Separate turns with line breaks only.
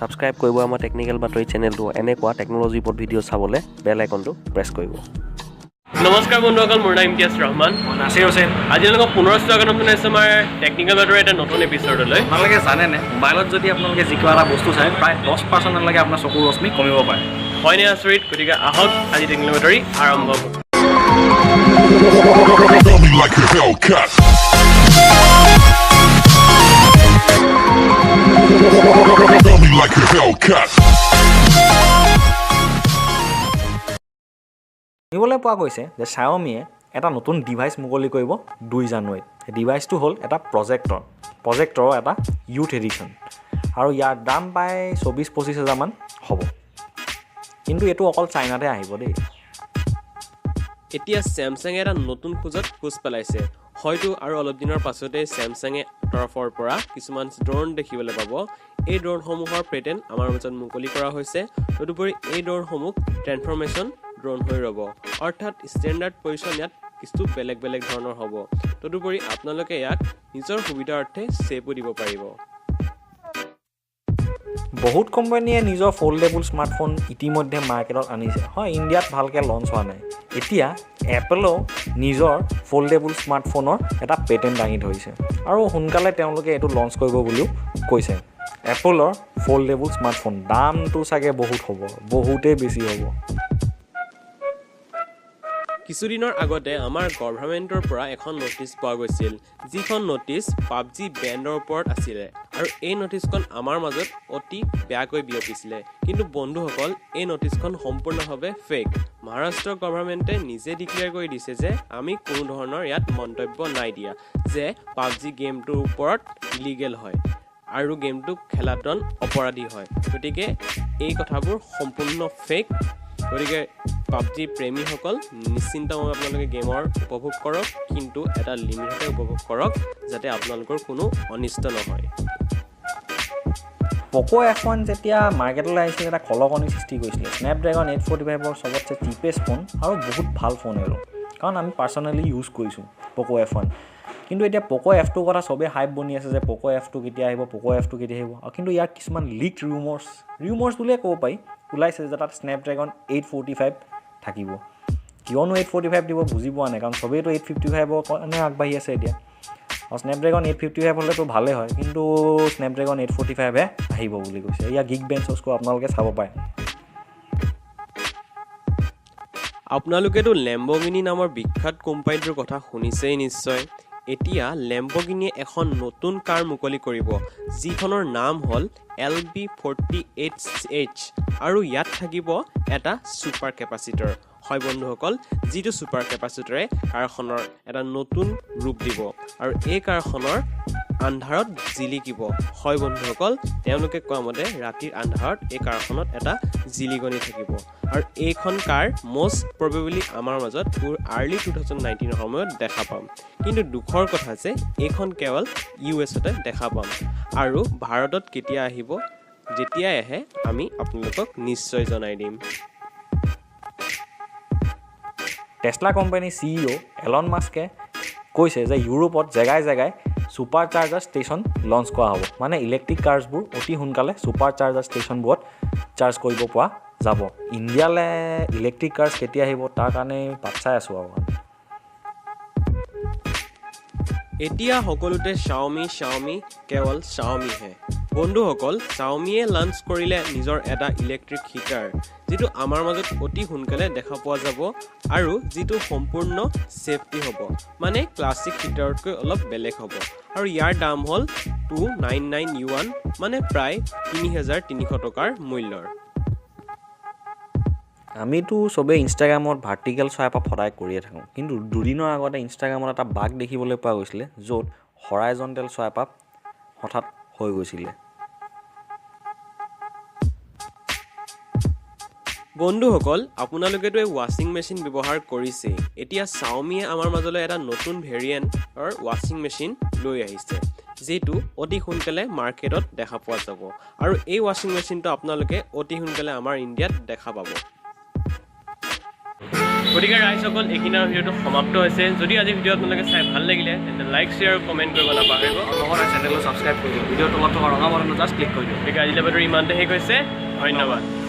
Subscribe কৰিব আমাৰ technical বাতৰি চেনেলটো এনেকুৱা টেকনলজি ওপৰত ভিডিঅ' চাবলৈ বেল আইকনটো প্ৰেছ কৰিব
নমস্কাৰ বন্ধুসকল মোৰ নাম ইমতিয়াজ ৰহমান
নাছিৰ হোসেন
আজি আপোনালোকক পুনৰ স্বাগতম জনাইছোঁ আমাৰ টেকনিক্যাল বাতৰি এটা নতুন এপিছ'ডলৈ
আপোনালোকে জানেনে মোবাইলত যদি আপোনালোকে যিকোনো এটা বস্তু চাই প্ৰায় 10% লৈকে আপোনাৰ চকুৰ ৰশ্মি কমিব পাৰে
হয়নে আচৰিত গতিকে আহক আজি টেকনিক্যাল বাতৰি আৰম্ভ কৰোঁ
Feel me like a Hellcat. Feel me like a Hellcat.
শুনিবলৈ পোৱা গৈছে যে Xiaomi-য়ে এটা নতুন ডিভাইচ মুকলি কৰিব 2 জানুৱাৰীত এই ডিভাইচটো হ'ল এটা প্ৰজেক্টৰৰ এটা ইউথ এডিশ্যন আৰু ইয়াৰ দাম প্ৰায় 24-25 হাজাৰমান হ'ব কিন্তু এইটো অকল চাইনাতে আহিব দেই
এতিয়া স্যামছাঙে এটা নতুন খোজ পেলাইছে হয়তো আৰু অলপ দিনৰ পাছতে স্যামছাঙে তৰফৰ পৰা কিছুমান ড্ৰোন দেখিবলৈ পাব এই ড্ৰোনসমূহৰ পেটেণ্ট আমাৰ মাজত মুকলি কৰা হৈছে তদুপৰি এই ড্ৰোনসমূহ ট্ৰেন্সফৰমেশ্যন ড্ৰোন হৈ ৰ'ব অৰ্থাৎ ষ্টেণ্ডাৰ্ড পজিশ্যন ইয়াত কিছু বেলেগ ধৰণৰ হ'ব তদুপৰি আপোনালোকে ইয়াক নিজৰ সুবিধাৰ্থে ছেভো দিব পাৰিব
বহুত কোম্পানীয়ে নিজৰ ফ'ল্ডেবল স্মাৰ্টফোন ইতিমধ্যে মাৰ্কেটত আনিছে হয় ইণ্ডিয়াত ভালকৈ লঞ্চ হোৱা নাই এতিয়া এপলেও নিজৰ ফ'ল্ডেবল স্মাৰ্টফোনৰ এটা পেটেণ্ট দাঙি ধৰিছে আৰু সোনকালে তেওঁলোকে এইটো লঞ্চ কৰিব বুলিও কৈছে এপলৰ ফ'ল্ডেবল স্মাৰ্টফোন দামটো চাগে বহুতেই বেছি হ'ব
কিছুদিনৰ আগতে আমাৰ গভৰ্ণমেণ্টৰ পৰা এখন নটিচ পোৱা গৈছিল যিখন নটিচ পাবজি বেণ্ডৰ ওপৰত আছিলে আৰু এই নটিচখন আমাৰ মাজত অতি বেয়াকৈ বিয়পিছিলে কিন্তু বন্ধুসকল এই নটিচখন সম্পূৰ্ণভাৱে ফেক মহাৰাষ্ট্ৰ গভৰ্ণমেণ্টে নিজে ডিক্লেয়াৰ কৰি দিছে যে আমি কোনো ধৰণৰ ইয়াত মন্তব্য নাই দিয়া যে পাবজি গেমটোৰ ওপৰত ইলিগেল হয় আৰু গেমটো খেলাতন অপৰাধী হয় গতিকে এই কথাবোৰ সম্পূৰ্ণ ফেক গতিকে পাবজি প্ৰেমীসকল নিশ্চিন্তভাৱে আপোনালোকে গেমৰ উপভোগ কৰক কিন্তু এটা লিমিটতে উপভোগ কৰক যাতে আপোনালোকৰ কোনো অনিষ্ট নহয়
প'ক' F1 যেতিয়া মাৰ্কেটলৈ আহিছিল এটা কলকনি সৃষ্টি কৰিছিলে স্নেপড্ৰেগন 845ৰ চবতছে চিপেষ্ট ফোন আৰু বহুত ভাল ফোন আৰু কাৰণ আমি পাৰ্চনেলি ইউজ কৰিছোঁ প'ক' F1 কিন্তু এতিয়া প'ক' F2 কথা চবেই হাইপ বনি আছে যে প'ক' F2 কেতিয়া আহিব আৰু কিন্তু ইয়াৰ কিছুমান লিক ৰিউমাৰ্ছ বুলিয়ে ক'ব পাৰি ওলাইছে যে তাত স্নেপড্ৰেগন 845 থাকিব কিয়নো 845 দিব বুজি পোৱা নাই কাৰণ চবেইতো 855ৰ কাৰণে আগবাঢ়ি আছে এতিয়া আৰু স্নেপড্ৰেগন 855 হ'লেতো ভালেই হয় কিন্তু স্নেপড্ৰেগন 845হে আহিব বুলি কৈছে ইয়াৰ গিগ বেঞ্চছকো আপোনালোকে চাব পাৰে
আপোনালোকেতো লেম্বগিনি নামৰ বিখ্যাত কোম্পানীটোৰ কথা শুনিছেই নিশ্চয় এতিয়া লেম্বগিনিয়ে এখন নতুন কাৰ মুকলি কৰিব যিখনৰ নাম হ'ল LB48H আৰু ইয়াত থাকিব এটা ছুপাৰ কেপাচিটৰ হয় বন্ধুসকল যিটো ছুপাৰ কেপাচিটৰে কাৰখনৰ এটা নতুন ৰূপ দিব আৰু এই কাৰখনৰ আন্ধাৰত জিলিকিব হয় বন্ধুসকল তেওঁলোকে কোৱা মতে ৰাতিৰ আন্ধাৰত এই কাৰখনত এটা জিলিকনি থাকিব আৰু এইখন কাৰ মষ্ট প্ৰবেবলি আমাৰ মাজত আৰ্লি 2019ৰ সময়ত দেখা পাম কিন্তু দুখৰ কথা যে এইখন কেৱল ইউএছতে দেখা পাম আৰু ভাৰতত কেতিয়া আহিব যেতিয়াই আহে আমি আপোনালোকক নিশ্চয় জনাই দিম
টেছলা কোম্পানীৰ CEO এলন মাস্কে কৈছে যে ইউৰোপত জেগাই ছুপাৰ চাৰ্জাৰ ষ্টেচন লঞ্চ কৰা হ'ব মানে ইলেক্ট্ৰিক কাৰ্ছবোৰ অতি সোনকালে ছুপাৰ চাৰ্জাৰ ষ্টেচনবোৰত চাৰ্জ কৰিব পৰা যাব ইণ্ডিয়ালৈ ইলেক্ট্ৰিক কাৰ্ছ কেতিয়া আহিব তাৰ কাৰণে বাট চাই আছোঁ আৰু
এতিয়া সকলোতে Xiaomi কেৱল Xiaomiহে বন্ধুসকল Xiaomiয়ে লঞ্চ কৰিলে নিজৰ এটা ইলেক্ট্ৰিক হিটাৰ যিটো আমাৰ মাজত অতি সোনকালে দেখা পোৱা যাব আৰু যিটো সম্পূৰ্ণ ছেফটি হ'ব মানে ক্লাছিক হিটাৰতকৈ অলপ বেলেগ হ'ব আৰু ইয়াৰ দাম হ'ল 299 yuan মানে প্ৰায় 3300 টকাৰ মূল্যৰ
আমিতো চবেই ইনষ্টাগ্ৰামত ভাৰ্টিকেল চুৱাইপ আপ সদায় কৰিয়ে থাকোঁ কিন্তু দুদিনৰ আগতে ইনষ্টাগ্ৰামত এটা বাগ দেখিবলৈ পোৱা গৈছিলে য'ত হৰাইজণ্টেল চুৱাইপ আপ হঠাৎ হৈ গৈছিলে
বন্ধুসকল আপোনালোকেতো এই ৱাশ্বিং মেচিন ব্যৱহাৰ কৰিছে এতিয়া Xiaomiয়ে আমাৰ মাজলৈ এটা নতুন ভেৰিয়েণ্টৰ ৱাশ্বিং মেচিন লৈ আহিছে যেটো অতি সোনকালে মাৰ্কেটত দেখা পোৱা যাব আৰু এই ৱাশ্বিং মেচিনটো আপোনালোকে অতি সোনকালে আমাৰ ইণ্ডিয়াত দেখা পাব গতিকে ৰাইজসকল এইখিনিৰ ভিডিঅ'টো সমাপ্ত হৈছে যদি আজি ভিডিঅ' আপোনালোকে চাই ভাল লাগিলে তেন্তে লাইক শ্বেয়াৰ আৰু কমেণ্ট কৰিব নাপাহৰিব
লগতে চেনেলটো ছাবস্ক্ৰাইব কৰিব ভিডিঅ'ৰ তলত থকা ৰঙা বাটনটো জাষ্ট ক্লিক কৰি দিয়ক
গতিকে আজিলৈ বাতৰি ইমানতে শেষ হৈছে ধন্যবাদ